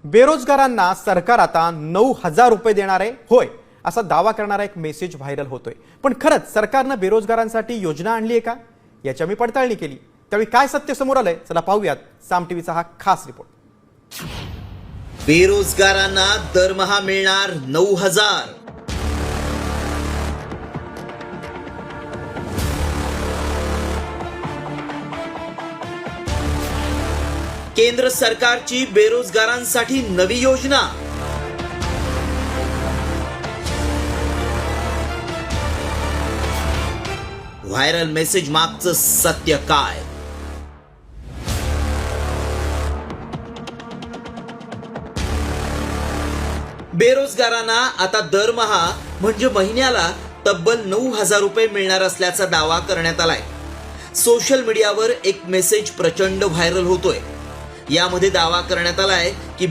बेरोजगारांना सरकार आता 9,000 रुपये देणार आहे, होय असा दावा करणारा एक मेसेज व्हायरल होतोय। पण खरंच सरकारनं बेरोजगारांसाठी योजना आणली आहे का, याची मी पडताळणी केली। त्यावेळी काय सत्य समोर आलंय, चला पाहूयात साम टीव्हीचा हा खास रिपोर्ट। बेरोजगारांना दरमहा मिळणार 9,000। केंद्र सरकारची बेरोजगारांसाठी नवी योजना। व्हायरल मेसेज मागचं सत्य काय? बेरोजगारांना आता दरमहा म्हणजे महिन्याला तब्बल 9,000 रुपये मिळणार असल्याचा दावा करण्यात आलाय। सोशल मीडियावर एक मेसेज प्रचंड व्हायरल होतोय। यामध्ये दावा करण्यात आलाय की